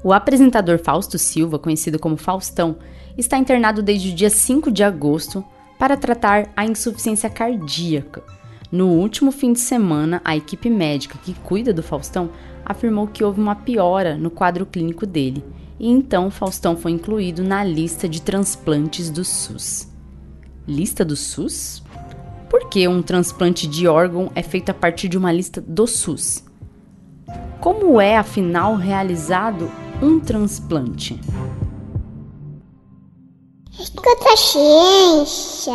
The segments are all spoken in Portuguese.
O apresentador Fausto Silva, conhecido como Faustão, está internado desde o dia 5 de agosto para tratar a insuficiência cardíaca. No último fim de semana, a equipe médica que cuida do Faustão afirmou que houve uma piora no quadro clínico dele, e então Faustão foi incluído na lista de transplantes do SUS. Lista do SUS? Por que um transplante de órgão é feito a partir de uma lista do SUS? Como é, afinal, realizado um transplante? Escuta a ciência.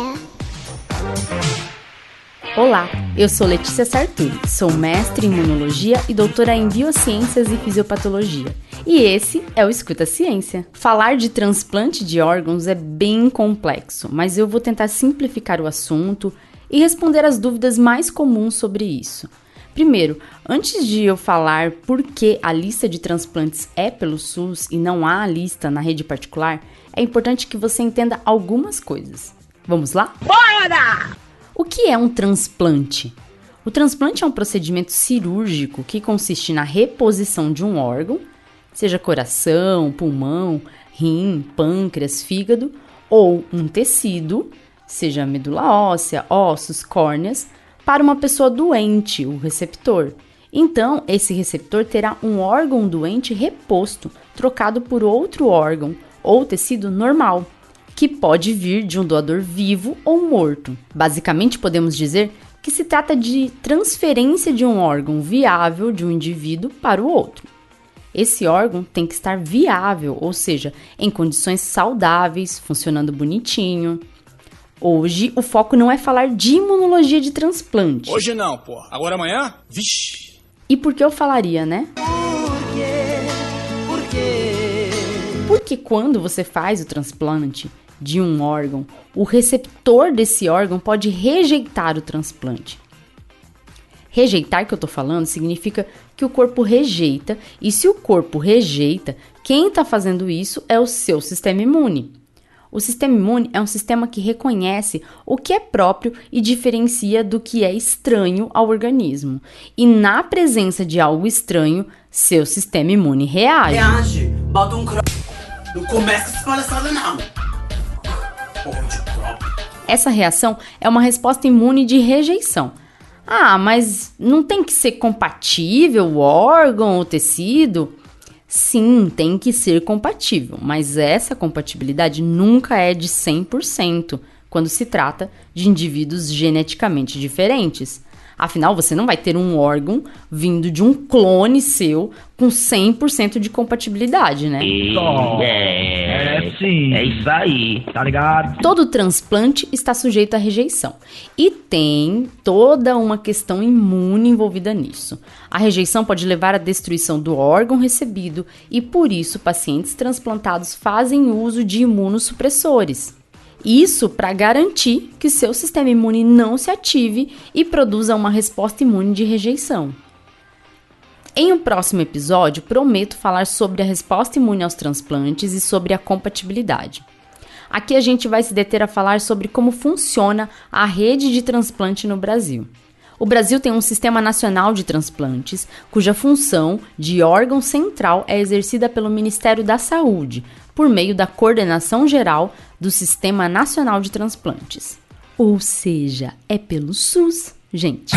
Olá, eu sou Letícia Sarturi, sou mestre em imunologia e doutora em biociências e fisiopatologia. E esse é o Escuta a Ciência. Falar de transplante de órgãos é bem complexo, mas eu vou tentar simplificar o assunto e responder as dúvidas mais comuns sobre isso. Primeiro, antes de eu falar por que a lista de transplantes é pelo SUS e não há lista na rede particular, é importante que você entenda algumas coisas. Vamos lá? Bora! O que é um transplante? O transplante é um procedimento cirúrgico que consiste na reposição de um órgão, seja coração, pulmão, rim, pâncreas, fígado, ou um tecido, seja medula óssea, ossos, córneas, para uma pessoa doente, o receptor. Então, esse receptor terá um órgão doente reposto, trocado por outro órgão ou tecido normal, que pode vir de um doador vivo ou morto. Basicamente, podemos dizer que se trata de transferência de um órgão viável de um indivíduo para o outro. Esse órgão tem que estar viável, ou seja, em condições saudáveis, funcionando bonitinho. Hoje, o foco não é falar de imunologia de transplante. Hoje não, pô. Agora amanhã? Vixe! E por que eu falaria, né? Por quê? Porque quando você faz o transplante de um órgão, o receptor desse órgão pode rejeitar o transplante. Rejeitar, que eu tô falando, significa que o corpo rejeita, e se o corpo rejeita, quem está fazendo isso é o seu sistema imune. O sistema imune é um sistema que reconhece o que é próprio e diferencia do que é estranho ao organismo. E na presença de algo estranho, seu sistema imune reage. Reage, bota um não começa essa palhaçada não. Essa reação é uma resposta imune de rejeição. Ah, mas não tem que ser compatível o órgão ou tecido? Sim, tem que ser compatível, mas essa compatibilidade nunca é de 100% quando se trata de indivíduos geneticamente diferentes. Afinal, você não vai ter um órgão vindo de um clone seu com 100% de compatibilidade, né? Sim, é isso aí, tá ligado? Todo transplante está sujeito à rejeição e tem toda uma questão imune envolvida nisso. A rejeição pode levar à destruição do órgão recebido e, por isso, pacientes transplantados fazem uso de imunossupressores. Isso para garantir que seu sistema imune não se ative e produza uma resposta imune de rejeição. Em um próximo episódio, prometo falar sobre a resposta imune aos transplantes e sobre a compatibilidade. Aqui a gente vai se deter a falar sobre como funciona a rede de transplante no Brasil. O Brasil tem um Sistema Nacional de Transplantes, cuja função de órgão central é exercida pelo Ministério da Saúde, por meio da Coordenação Geral do Sistema Nacional de Transplantes. Ou seja, é pelo SUS, gente.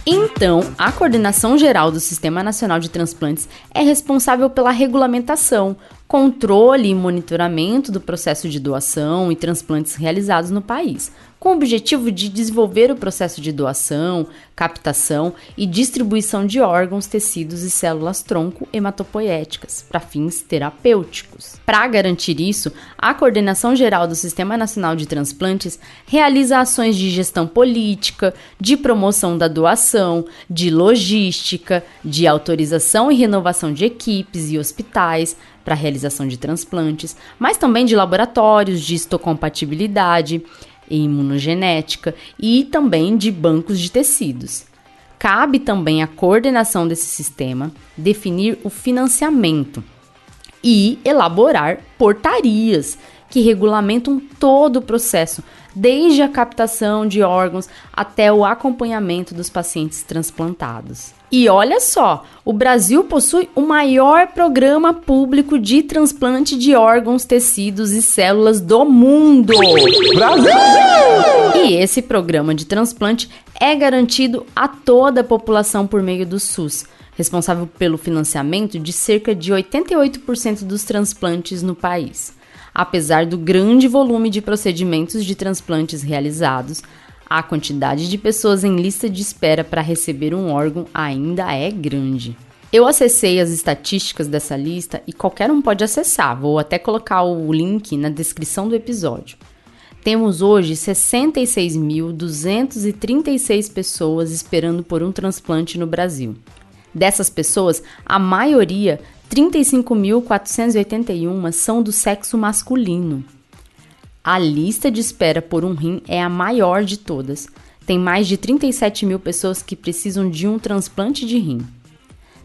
Então, a Coordenação Geral do Sistema Nacional de Transplantes é responsável pela regulamentação, controle e monitoramento do processo de doação e transplantes realizados no país, com o objetivo de desenvolver o processo de doação, captação e distribuição de órgãos, tecidos e células-tronco hematopoéticas para fins terapêuticos. Para garantir isso, a Coordenação Geral do Sistema Nacional de Transplantes realiza ações de gestão política, de promoção da doação, de logística, de autorização e renovação de equipes e hospitais para a realização de transplantes, mas também de laboratórios de histocompatibilidade e imunogenética e também de bancos de tecidos. Cabe também à coordenação desse sistema definir o financiamento e elaborar portarias que regulamentam todo o processo, desde a captação de órgãos até o acompanhamento dos pacientes transplantados. E olha só, o Brasil possui o maior programa público de transplante de órgãos, tecidos e células do mundo. Brasil! E esse programa de transplante é garantido a toda a população por meio do SUS, responsável pelo financiamento de cerca de 88% dos transplantes no país. Apesar do grande volume de procedimentos de transplantes realizados, a quantidade de pessoas em lista de espera para receber um órgão ainda é grande. Eu acessei as estatísticas dessa lista e qualquer um pode acessar, vou até colocar o link na descrição do episódio. Temos hoje 66.236 pessoas esperando por um transplante no Brasil. Dessas pessoas, a maioria, 35.481, são do sexo masculino. A lista de espera por um rim é a maior de todas. Tem mais de 37 mil pessoas que precisam de um transplante de rim.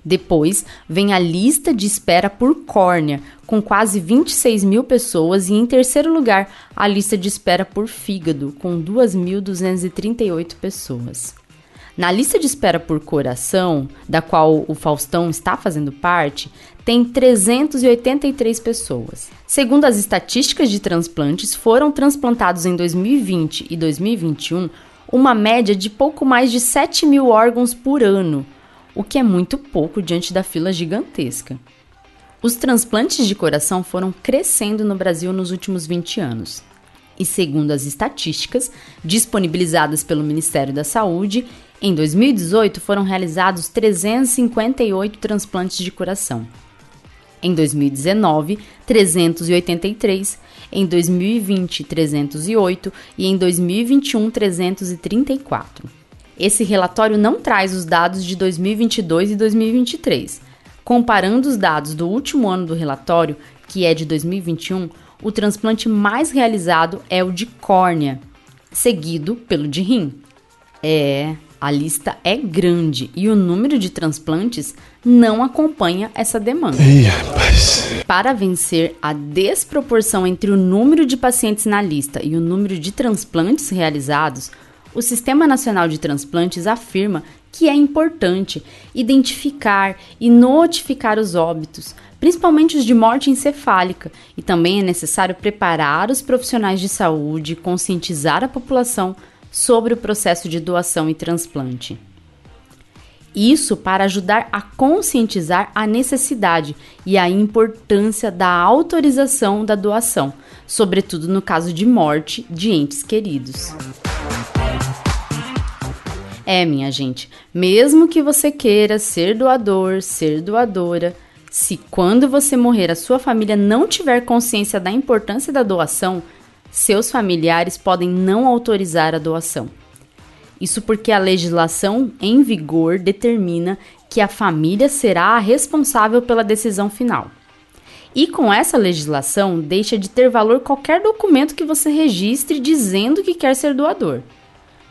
Depois vem a lista de espera por córnea, com quase 26 mil pessoas. E em terceiro lugar, a lista de espera por fígado, com 2.238 pessoas. Na lista de espera por coração, da qual o Faustão está fazendo parte, tem 383 pessoas. Segundo as estatísticas de transplantes, foram transplantados em 2020 e 2021 uma média de pouco mais de 7 mil órgãos por ano, o que é muito pouco diante da fila gigantesca. Os transplantes de coração foram crescendo no Brasil nos últimos 20 anos. E segundo as estatísticas disponibilizadas pelo Ministério da Saúde, em 2018 foram realizados 358 transplantes de coração. Em 2019, 383, em 2020, 308 e em 2021, 334. Esse relatório não traz os dados de 2022 e 2023. Comparando os dados do último ano do relatório, que é de 2021, o transplante mais realizado é o de córnea, seguido pelo de rim. A lista é grande e o número de transplantes não acompanha essa demanda. Para vencer a desproporção entre o número de pacientes na lista e o número de transplantes realizados, o Sistema Nacional de Transplantes afirma que é importante identificar e notificar os óbitos, principalmente os de morte encefálica, e também é necessário preparar os profissionais de saúde e conscientizar a população sobre o processo de doação e transplante. Isso para ajudar a conscientizar a necessidade e a importância da autorização da doação, sobretudo no caso de morte de entes queridos. Minha gente, mesmo que você queira ser doador, ser doadora, se quando você morrer a sua família não tiver consciência da importância da doação, seus familiares podem não autorizar a doação. Isso porque a legislação em vigor determina que a família será a responsável pela decisão final. E com essa legislação, deixa de ter valor qualquer documento que você registre dizendo que quer ser doador.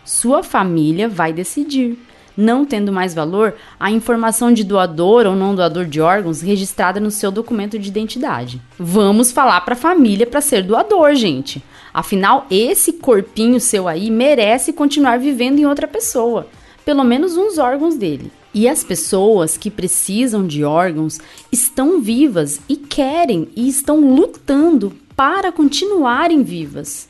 Sua família vai decidir, não tendo mais valor a informação de doador ou não doador de órgãos registrada no seu documento de identidade. Vamos falar para a família para ser doador, gente. Afinal, esse corpinho seu aí merece continuar vivendo em outra pessoa, pelo menos uns órgãos dele. E as pessoas que precisam de órgãos estão vivas e querem e estão lutando para continuarem vivas.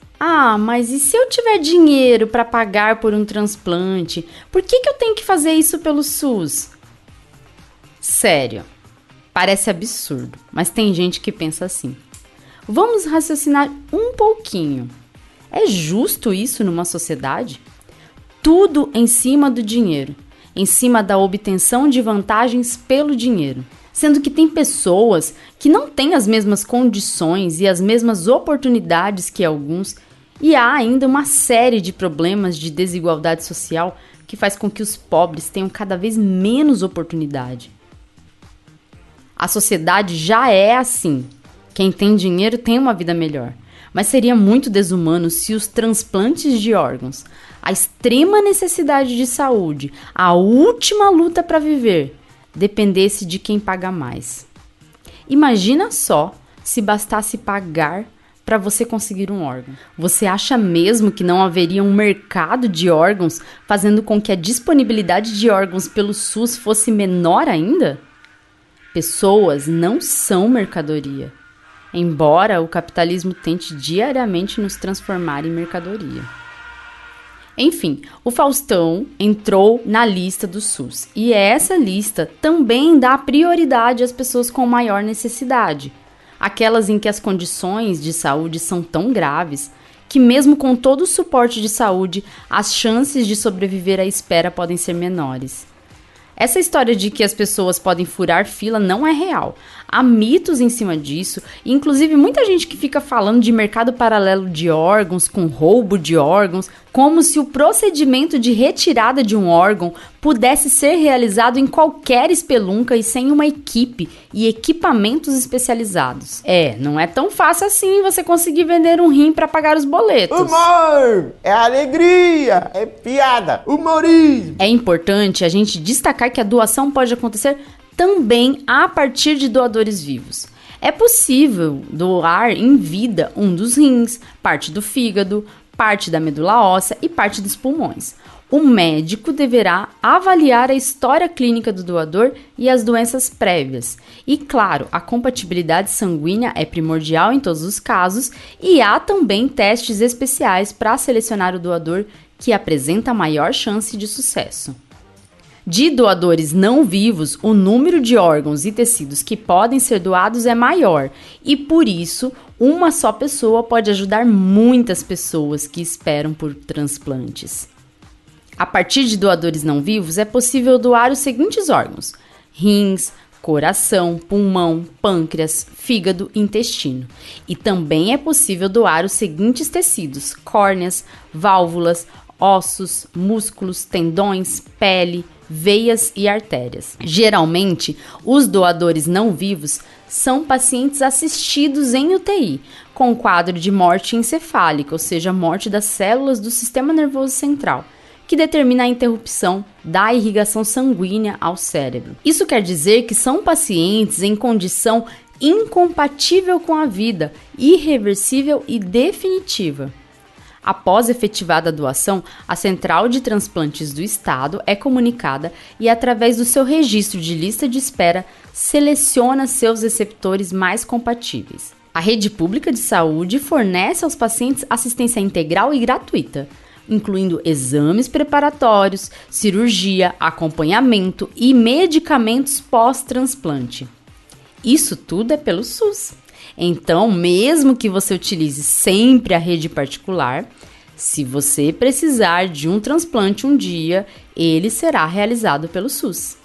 Mas e se eu tiver dinheiro para pagar por um transplante? Por que eu tenho que fazer isso pelo SUS? Sério, parece absurdo, mas tem gente que pensa assim. Vamos raciocinar um pouquinho. É justo isso numa sociedade? Tudo em cima do dinheiro, em cima da obtenção de vantagens pelo dinheiro. Sendo que tem pessoas que não têm as mesmas condições e as mesmas oportunidades que alguns, e há ainda uma série de problemas de desigualdade social que faz com que os pobres tenham cada vez menos oportunidade. A sociedade já é assim. Quem tem dinheiro tem uma vida melhor. Mas seria muito desumano se os transplantes de órgãos, a extrema necessidade de saúde, a última luta para viver, dependesse de quem paga mais. Imagina só se bastasse pagar para você conseguir um órgão. Você acha mesmo que não haveria um mercado de órgãos, fazendo com que a disponibilidade de órgãos pelo SUS fosse menor ainda? Pessoas não são mercadoria, embora o capitalismo tente diariamente nos transformar em mercadoria. Enfim, o Faustão entrou na lista do SUS e essa lista também dá prioridade às pessoas com maior necessidade, aquelas em que as condições de saúde são tão graves que mesmo com todo o suporte de saúde, as chances de sobreviver à espera podem ser menores. Essa história de que as pessoas podem furar fila não é real. Há mitos em cima disso, e inclusive muita gente que fica falando de mercado paralelo de órgãos, com roubo de órgãos, como se o procedimento de retirada de um órgão pudesse ser realizado em qualquer espelunca e sem uma equipe e equipamentos especializados. Não é tão fácil assim você conseguir vender um rim para pagar os boletos. Humor! É alegria! É piada! Humorismo! É importante a gente destacar que a doação pode acontecer também a partir de doadores vivos. É possível doar em vida um dos rins, parte do fígado, parte da medula óssea e parte dos pulmões. O médico deverá avaliar a história clínica do doador e as doenças prévias. E, claro, a compatibilidade sanguínea é primordial em todos os casos e há também testes especiais para selecionar o doador que apresenta maior chance de sucesso. De doadores não vivos, o número de órgãos e tecidos que podem ser doados é maior e, por isso, uma só pessoa pode ajudar muitas pessoas que esperam por transplantes. A partir de doadores não vivos, é possível doar os seguintes órgãos: rins, coração, pulmão, pâncreas, fígado e intestino. E também é possível doar os seguintes tecidos: córneas, válvulas, ossos, músculos, tendões, pele, veias e artérias. Geralmente, os doadores não vivos são pacientes assistidos em UTI, com quadro de morte encefálica, ou seja, morte das células do sistema nervoso central, que determina a interrupção da irrigação sanguínea ao cérebro. Isso quer dizer que são pacientes em condição incompatível com a vida, irreversível e definitiva. Após efetivada a doação, a Central de Transplantes do Estado é comunicada e, através do seu registro de lista de espera, seleciona seus receptores mais compatíveis. A rede pública de saúde fornece aos pacientes assistência integral e gratuita, incluindo exames preparatórios, cirurgia, acompanhamento e medicamentos pós-transplante. Isso tudo é pelo SUS. Então, mesmo que você utilize sempre a rede particular, se você precisar de um transplante um dia, ele será realizado pelo SUS.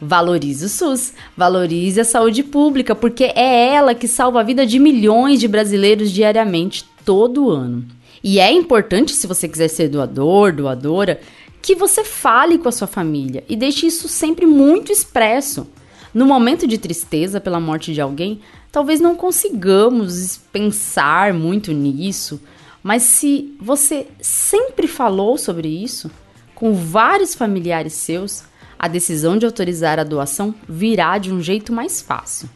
Valorize o SUS, valorize a saúde pública, porque é ela que salva a vida de milhões de brasileiros diariamente, todo ano. E é importante, se você quiser ser doador, doadora, que você fale com a sua família e deixe isso sempre muito expresso. No momento de tristeza pela morte de alguém, talvez não consigamos pensar muito nisso, mas se você sempre falou sobre isso, com vários familiares seus, a decisão de autorizar a doação virá de um jeito mais fácil.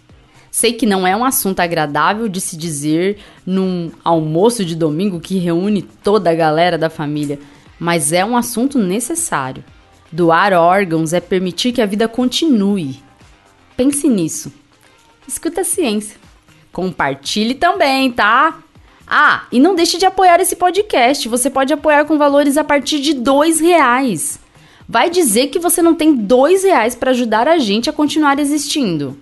Sei que não é um assunto agradável de se dizer num almoço de domingo que reúne toda a galera da família, mas é um assunto necessário. Doar órgãos é permitir que a vida continue. Pense nisso. Escuta a ciência. Compartilhe também, tá? E não deixe de apoiar esse podcast. Você pode apoiar com valores a partir de R$2. Vai dizer que você não tem R$2 para ajudar a gente a continuar existindo.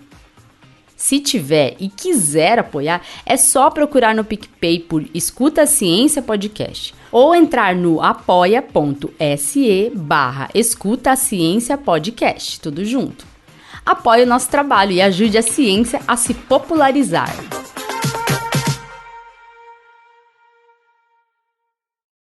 Se tiver e quiser apoiar, é só procurar no PicPay por Escuta a Ciência Podcast ou entrar no apoia.se/Escuta a Ciência Podcast, tudo junto. Apoie o nosso trabalho e ajude a ciência a se popularizar.